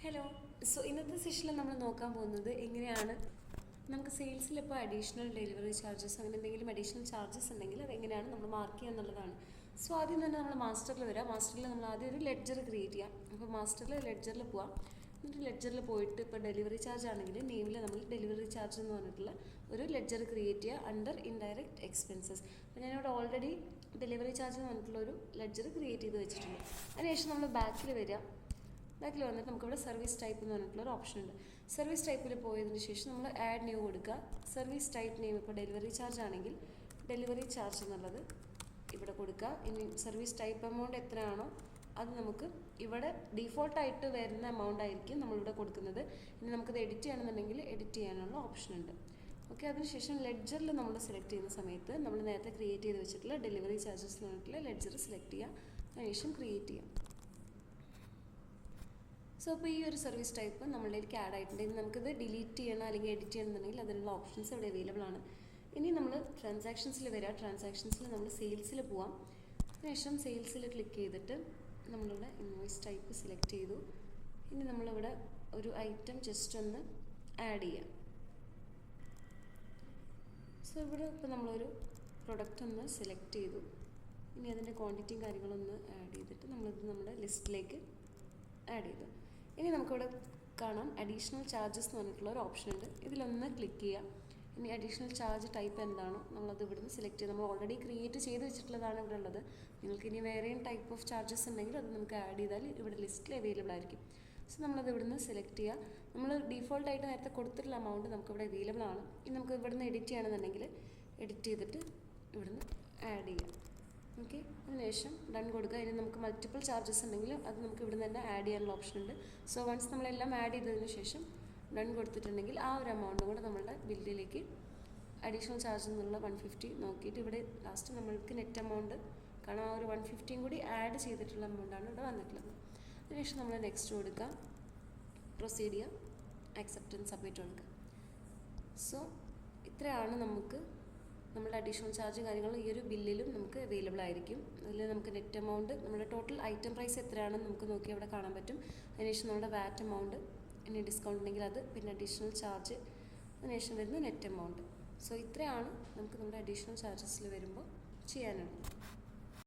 Hello. ഇന്നത്തെ സെഷനിൽ നമ്മൾ നോക്കാൻ പോകുന്നത് എങ്ങനെയാണ് നമുക്ക് സെയിൽസിൽ ഇപ്പോൾ അഡീഷണൽ ഡെലിവറി ചാർജസ് അങ്ങനെ എന്തെങ്കിലും അഡീഷണൽ ചാർജസ് ഉണ്ടെങ്കിൽ അത് എങ്ങനെയാണ് നമ്മൾ മാർക്ക് ചെയ്യുക എന്നുള്ളതാണ്. ആദ്യം തന്നെ നമ്മൾ മാസ്റ്ററിൽ വരാം. മാസ്റ്ററിൽ നമ്മൾ ആദ്യം ഒരു ലെഡ്ജർ ക്രിയേറ്റ് ചെയ്യാം. അപ്പോൾ മാസ്റ്ററിൽ ലെഡ്ജറിൽ പോവാം. എന്നിട്ട് ലെഡ്ജറിൽ പോയിട്ട് ഇപ്പോൾ ഡെലിവറി ചാർജ് ആണെങ്കിൽ നെയിമിൽ നമ്മൾ ഡെലിവറി ചാർജ് എന്ന് പറഞ്ഞിട്ടുള്ള ഒരു ലെഡ്ജർ ക്രിയേറ്റ് ചെയ്യുക അണ്ടർ ഇൻഡയറക്റ്റ് എക്സ്പെൻസസ്. അപ്പോൾ ഞാനിവിടെ ഓൾറെഡി ഡെലിവറി ചാർജ് എന്ന് പറഞ്ഞിട്ടുള്ള ഒരു ലെഡ്ജർ ക്രിയേറ്റ് ചെയ്ത് വെച്ചിട്ടുണ്ട്. അതിനുശേഷം നമ്മൾ ബാക്കിൽ വരിക. ബാക്കിൽ വന്നിട്ട് നമുക്കിവിടെ സർവീസ് ടൈപ്പ് എന്ന് പറഞ്ഞിട്ടുള്ളൊരു ഓപ്ഷൻ ഉണ്ട്. സർവീസ് ടൈപ്പിൽ പോയതിന് ശേഷം നമ്മൾ ആഡ് ന്യൂ കൊടുക്കുക. സർവീസ് ടൈപ്പ് നെയിം ഇപ്പോൾ ഡെലിവറി ചാർജ് ആണെങ്കിൽ ഡെലിവറി ചാർജ് എന്നുള്ളത് ഇവിടെ കൊടുക്കുക. ഇനി സർവീസ് ടൈപ്പ് എമൗണ്ട് എത്രയാണോ അത് നമുക്ക് ഇവിടെ ഡീഫോൾട്ടായിട്ട് വരുന്ന എമൗണ്ട് ആയിരിക്കും നമ്മളിവിടെ കൊടുക്കുന്നത്. ഇനി നമുക്കത് എഡിറ്റ് ചെയ്യണമെന്നുണ്ടെങ്കിൽ എഡിറ്റ് ചെയ്യാനുള്ള ഓപ്ഷൻ ഉണ്ട്. ഓക്കെ, അതിനുശേഷം ലെഡ്ജറിൽ നമ്മൾ സെലക്ട് ചെയ്യുന്ന സമയത്ത് നമ്മൾ നേരത്തെ ക്രിയേറ്റ് ചെയ്ത് വെച്ചിട്ടുള്ള ഡെലിവറി ചാർജസ് എന്ന് പറഞ്ഞിട്ടുള്ള ലെഡ്ജർ സെലക്ട് ചെയ്യുക. അതിനുശേഷം ക്രിയേറ്റ് ചെയ്യാം. ഇപ്പോൾ ഈ ഒരു സർവീസ് ടൈപ്പ് നമ്മളിലേക്ക് ആഡ് ആയിട്ടുണ്ട്. ഇനി നമുക്കിത് ഡിലീറ്റ് ചെയ്യണം അല്ലെങ്കിൽ എഡിറ്റ് ചെയ്യണമെന്നുണ്ടെങ്കിൽ അതിനുള്ള ഓപ്ഷൻസ് ഇവിടെ അവൈലബിൾ ആണ്. ഇനി നമ്മൾ ട്രാൻസാക്ഷൻസിൽ വരിക. ട്രാൻസാക്ഷൻസിൽ നമ്മൾ സെയിൽസിൽ പോവാം. അതിനുശേഷം സെയിൽസിൽ ക്ലിക്ക് ചെയ്തിട്ട് നമ്മളിവിടെ ഇൻവോയ്സ് ടൈപ്പ് സെലക്ട് ചെയ്തു. ഇനി നമ്മളിവിടെ ഒരു ഐറ്റം ജസ്റ്റ് ഒന്ന് ആഡ് ചെയ്യാം. ഇവിടെ ഇപ്പോൾ നമ്മളൊരു പ്രൊഡക്റ്റ് ഒന്ന് സെലക്ട് ചെയ്തു. ഇനി അതിൻ്റെ ക്വാണ്ടിറ്റിയും കാര്യങ്ങളൊന്ന് ആഡ് ചെയ്തിട്ട് നമ്മളിത് നമ്മുടെ ലിസ്റ്റിലേക്ക് ആഡ് ചെയ്തു. ഇനി നമുക്കിവിടെ കാണാം അഡീഷണൽ ചാർജസ് എന്ന് പറഞ്ഞിട്ടുള്ള ഒരു ഓപ്ഷൻ ഉണ്ട്. ഇതിലൊന്ന് ക്ലിക്ക് ചെയ്യാം. ഇനി അഡീഷണൽ ചാർജ് ടൈപ്പ് എന്താണോ നമ്മളത് ഇവിടുന്ന് സെലക്ട് ചെയ്ത് നമ്മൾ ഓൾറെഡി ക്രിയേറ്റ് ചെയ്ത് വെച്ചിട്ടുള്ളതാണ് ഇവിടെ ഉള്ളത്. നിങ്ങൾക്ക് ഇനി വേറെയും ടൈപ്പ് ഓഫ് ചാർജസ് ഉണ്ടെങ്കിൽ അത് നമുക്ക് ആഡ് ചെയ്താൽ ഇവിടെ ലിസ്റ്റിൽ അവൈലബിൾ ആയിരിക്കും. നമ്മളത് ഇവിടുന്ന് സെലക്ട് ചെയ്യുക. നമ്മൾ ഡീഫോൾട്ടായിട്ട് നേരത്തെ കൊടുത്തിട്ടുള്ള എമൗണ്ട് നമുക്കിവിടെ അവൈലബിൾ ആണ്. ഇനി നമുക്ക് ഇവിടുന്ന് എഡിറ്റ് ചെയ്യണമെന്നുണ്ടെങ്കിൽ എഡിറ്റ് ചെയ്തിട്ട് ഇവിടുന്ന് ആഡ് ചെയ്യാം. ഓക്കെ, അതിനുശേഷം ഡൺ കൊടുക്കുക. ഇനി നമുക്ക് മൾട്ടിപ്പിൾ ചാർജസ് ഉണ്ടെങ്കിൽ അത് നമുക്ക് ഇവിടെ നിന്ന് തന്നെ ആഡ് ചെയ്യാനുള്ള ഓപ്ഷൻ ഉണ്ട്. വൺസ് നമ്മളെല്ലാം ആഡ് ചെയ്തതിന് ശേഷം ഡൺ കൊടുത്തിട്ടുണ്ടെങ്കിൽ ആ ഒരു എമൗണ്ടും കൂടെ നമ്മളുടെ ബില്ലിലേക്ക് അഡീഷണൽ ചാർജ് എന്നുള്ള 150 നോക്കിയിട്ട് ഇവിടെ ലാസ്റ്റ് നമ്മൾക്ക് നെറ്റ് എമൗണ്ട് കാരണം ആ ഒരു 150 കൂടി ആഡ് ചെയ്തിട്ടുള്ള എമൗണ്ടാണ് ഇവിടെ വന്നിട്ടുള്ളത്. അതിനുശേഷം നമ്മൾ നെക്സ്റ്റ് കൊടുക്കുക, പ്രൊസീഡ് ചെയ്യുക, ആക്സെപ്റ്റൻസ് സബ്മിറ്റ് കൊടുക്കുക. ഇത്രയാണ് നമുക്ക് നമ്മുടെ അഡീഷണൽ ചാർജ് കാര്യങ്ങൾ ഈ ഒരു ബില്ലിലും നമുക്ക് അവൈലബിൾ ആയിരിക്കും. അതിൽ നമുക്ക് നെറ്റ് എമൗണ്ട് നമ്മുടെ ടോട്ടൽ ഐറ്റം പ്രൈസ് എത്രയാണെന്ന് നമുക്ക് നോക്കി അവിടെ കാണാൻ പറ്റും. അതിനുശേഷം നമ്മുടെ വാറ്റ് എമൗണ്ട്, ഇനി ഡിസ്കൗണ്ട് ഉണ്ടെങ്കിൽ അത്, പിന്നെ അഡീഷണൽ ചാർജ്, അതിനുശേഷം വരുന്ന നെറ്റ് എമൗണ്ട്. ഇത്രയാണ് നമുക്ക് നമ്മുടെ അഡീഷണൽ ചാർജസിൽ വരുമ്പോൾ ചെയ്യാനുള്ളത്.